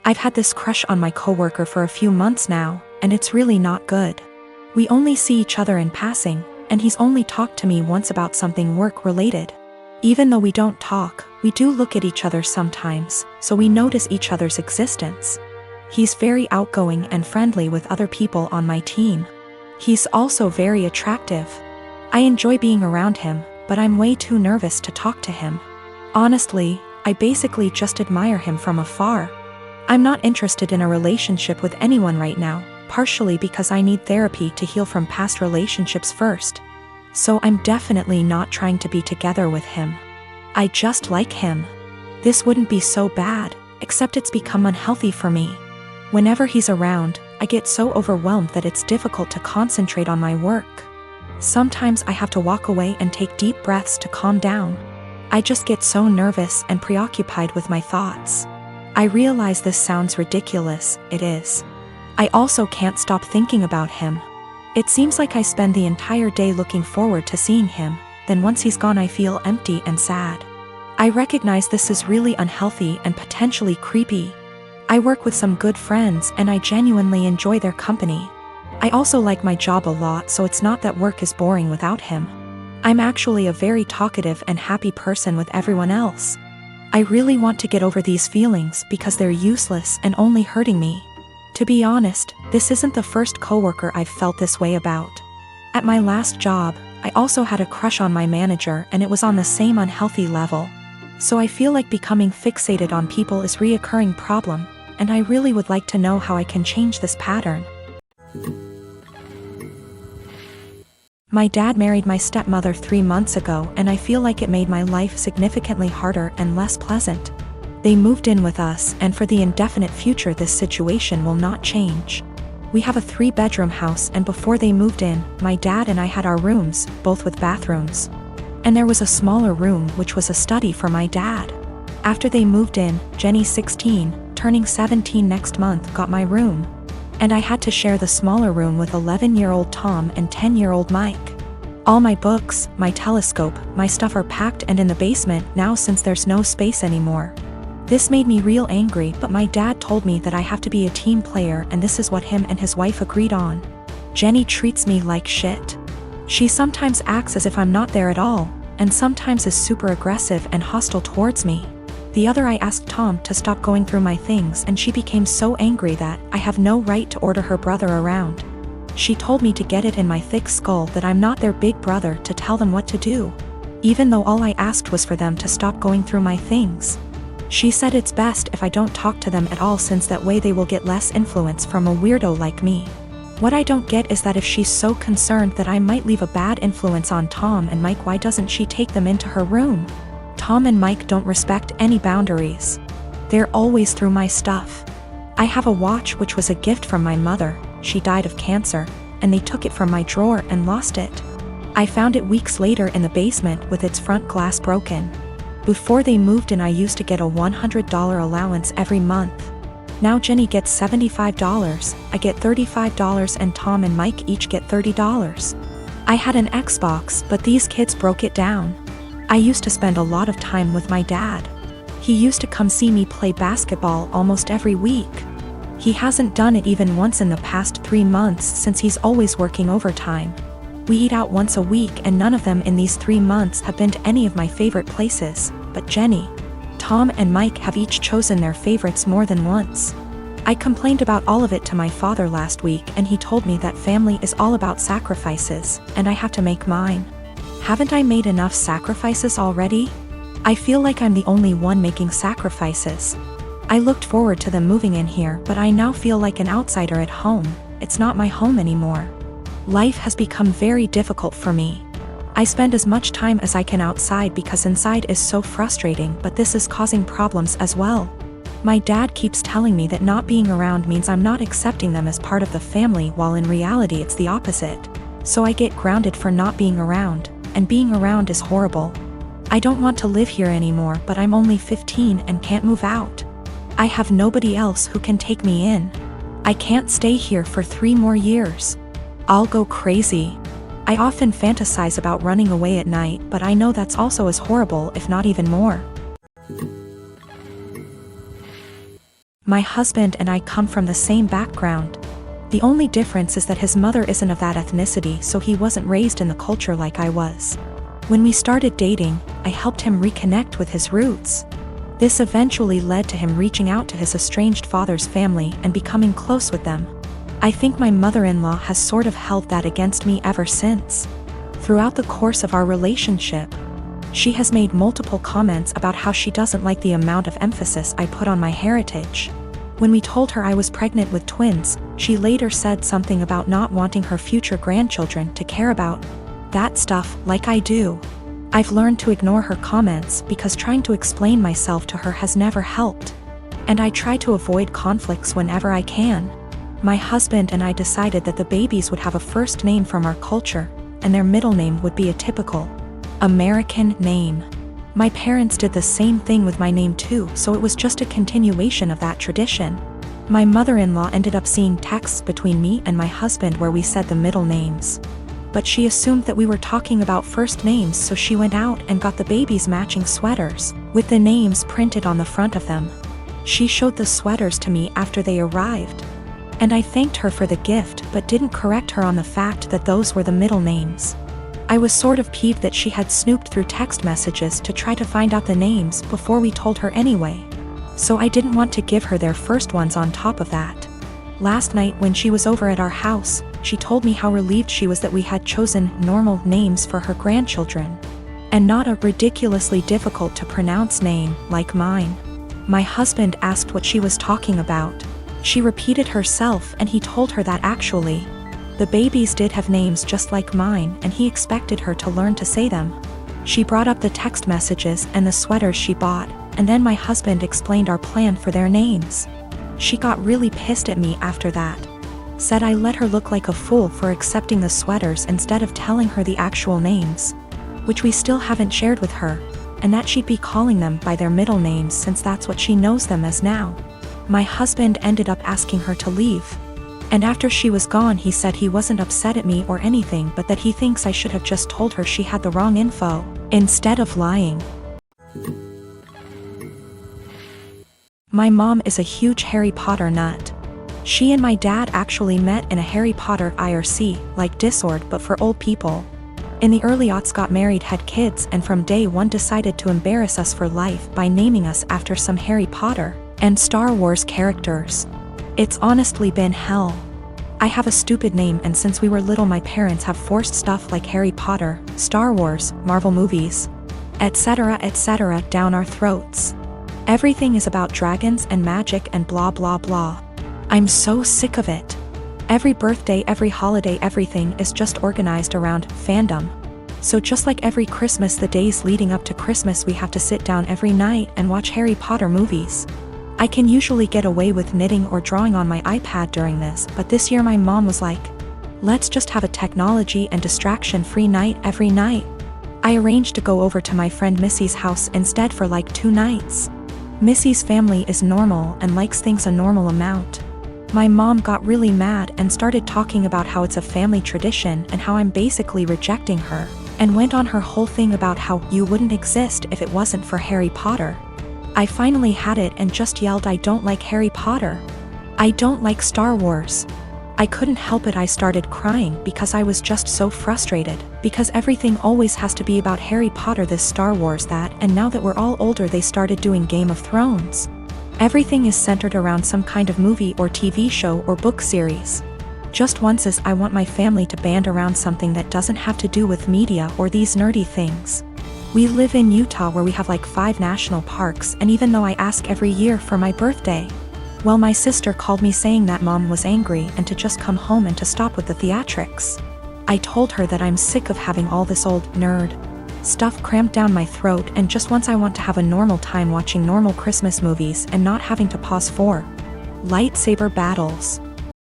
I've had this crush on my coworker for a few months now, and it's really not good. We only see each other in passing, and he's only talked to me once about something work-related. Even though we don't talk, we do look at each other sometimes, so we notice each other's existence. He's very outgoing and friendly with other people on my team. He's also very attractive. I enjoy being around him, but I'm way too nervous to talk to him. Honestly, I basically just admire him from afar. I'm not interested in a relationship with anyone right now, partially because I need therapy to heal from past relationships first. So I'm definitely not trying to be together with him. I just like him. This wouldn't be so bad, except it's become unhealthy for me. Whenever he's around, I get so overwhelmed that it's difficult to concentrate on my work. Sometimes I have to walk away and take deep breaths to calm down. I just get so nervous and preoccupied with my thoughts. I realize this sounds ridiculous, it is. I also can't stop thinking about him. It seems like I spend the entire day looking forward to seeing him, then once he's gone I feel empty and sad. I recognize this is really unhealthy and potentially creepy. I work with some good friends and I genuinely enjoy their company. I also like my job a lot, so it's not that work is boring without him. I'm actually a very talkative and happy person with everyone else. I really want to get over these feelings because they're useless and only hurting me. To be honest, this isn't the first coworker I've felt this way about. At my last job, I also had a crush on my manager and it was on the same unhealthy level. So I feel like becoming fixated on people is a reoccurring problem, and I really would like to know how I can change this pattern. My dad married my stepmother 3 months ago and I feel like it made my life significantly harder and less pleasant. They moved in with us, and for the indefinite future this situation will not change. We have a 3-bedroom house, and before they moved in, my dad and I had our rooms, both with bathrooms. And there was a smaller room which was a study for my dad. After they moved in, Jenny, 16, turning 17 next month, got my room. And I had to share the smaller room with 11-year-old Tom and 10-year-old Mike. All my books, my telescope, my stuff are packed and in the basement now since there's no space anymore. This made me real angry, but my dad told me that I have to be a team player and this is what him and his wife agreed on. Jenny treats me like shit. She sometimes acts as if I'm not there at all, and sometimes is super aggressive and hostile towards me. The other I asked Tom to stop going through my things and she became so angry that I have no right to order her brother around. She told me to get it in my thick skull that I'm not their big brother to tell them what to do, even though all I asked was for them to stop going through my things. She said it's best if I don't talk to them at all since that way they will get less influence from a weirdo like me. What I don't get is that if she's so concerned that I might leave a bad influence on Tom and Mike, why doesn't she take them into her room? Tom and Mike don't respect any boundaries. They're always through my stuff. I have a watch which was a gift from my mother. She died of cancer, and they took it from my drawer and lost it. I found it weeks later in the basement with its front glass broken. Before they moved in I used to get a $100 allowance every month. Now Jenny gets $75, I get $35 and Tom and Mike each get $30. I had an Xbox, but these kids broke it down. I used to spend a lot of time with my dad. He used to come see me play basketball almost every week. He hasn't done it even once in the past 3 months since he's always working overtime. We eat out once a week and none of them in these 3 months have been to any of my favorite places, but Jenny, Tom and Mike have each chosen their favorites more than once. I complained about all of it to my father last week and he told me that family is all about sacrifices, and I have to make mine. Haven't I made enough sacrifices already? I feel like I'm the only one making sacrifices. I looked forward to them moving in here, but I now feel like an outsider at home. It's not my home anymore. Life has become very difficult for me. I spend as much time as I can outside because inside is so frustrating, but this is causing problems as well. My dad keeps telling me that not being around means I'm not accepting them as part of the family, while in reality it's the opposite. So I get grounded for not being around, and being around is horrible. I don't want to live here anymore, but I'm only 15 and can't move out. I have nobody else who can take me in. I can't stay here for 3 more years. I'll go crazy. I often fantasize about running away at night, but I know that's also as horrible, if not even more. My husband and I come from the same background. The only difference is that his mother isn't of that ethnicity, so he wasn't raised in the culture like I was. When we started dating, I helped him reconnect with his roots. This eventually led to him reaching out to his estranged father's family and becoming close with them. I think my mother-in-law has sort of held that against me ever since. Throughout the course of our relationship, she has made multiple comments about how she doesn't like the amount of emphasis I put on my heritage. When we told her I was pregnant with twins, she later said something about not wanting her future grandchildren to care about that stuff like I do. I've learned to ignore her comments because trying to explain myself to her has never helped. And I try to avoid conflicts whenever I can. My husband and I decided that the babies would have a first name from our culture, and their middle name would be a typical American name. My parents did the same thing with my name too, so it was just a continuation of that tradition. My mother-in-law ended up seeing texts between me and my husband where we said the middle names. But she assumed that we were talking about first names, so she went out and got the babies matching sweaters, with the names printed on the front of them. She showed the sweaters to me after they arrived. And I thanked her for the gift but didn't correct her on the fact that those were the middle names. I was sort of peeved that she had snooped through text messages to try to find out the names before we told her anyway. So I didn't want to give her their first ones on top of that. Last night when she was over at our house, she told me how relieved she was that we had chosen normal names for her grandchildren, and not a ridiculously difficult to pronounce name like mine. My husband asked what she was talking about. She repeated herself and he told her that actually, the babies did have names just like mine and he expected her to learn to say them. She brought up the text messages and the sweaters she bought, and then my husband explained our plan for their names. She got really pissed at me after that. Said I let her look like a fool for accepting the sweaters instead of telling her the actual names, which we still haven't shared with her, and that she'd be calling them by their middle names since that's what she knows them as now. My husband ended up asking her to leave. And after she was gone he said he wasn't upset at me or anything, but that he thinks I should have just told her she had the wrong info, instead of lying. My mom is a huge Harry Potter nut. She and my dad actually met in a Harry Potter IRC, like Discord but for old people. In the early aughts got married, had kids, and from day one decided to embarrass us for life by naming us after some Harry Potter and Star Wars characters. It's honestly been hell. I have a stupid name, and since we were little my parents have forced stuff like Harry Potter, Star Wars, Marvel movies, etc. down our throats. Everything is about dragons and magic and blah blah blah. I'm so sick of it. Every birthday, every holiday, everything is just organized around fandom. So just like every Christmas, the days leading up to Christmas we have to sit down every night and watch Harry Potter movies. I can usually get away with knitting or drawing on my iPad during this, but this year my mom was like, let's just have a technology and distraction-free night every night. I arranged to go over to my friend Missy's house instead for like 2 nights. Missy's family is normal and likes things a normal amount. My mom got really mad and started talking about how it's a family tradition and how I'm basically rejecting her, and went on her whole thing about how you wouldn't exist if it wasn't for Harry Potter. I finally had it and just yelled, I don't like Harry Potter. I don't like Star Wars. I couldn't help it. I started crying because I was just so frustrated, because everything always has to be about Harry Potter, this, Star Wars, that, and now that we're all older they started doing Game of Thrones. Everything is centered around some kind of movie or TV show or book series. Just once as I want my family to band around something that doesn't have to do with media or these nerdy things. We live in Utah where we have like 5 national parks, and even though I ask every year for my birthday, well, my sister called me saying that mom was angry and to just come home and to stop with the theatrics. I told her that I'm sick of having all this old nerd stuff cramped down my throat, and just once I want to have a normal time watching normal Christmas movies and not having to pause for lightsaber battles.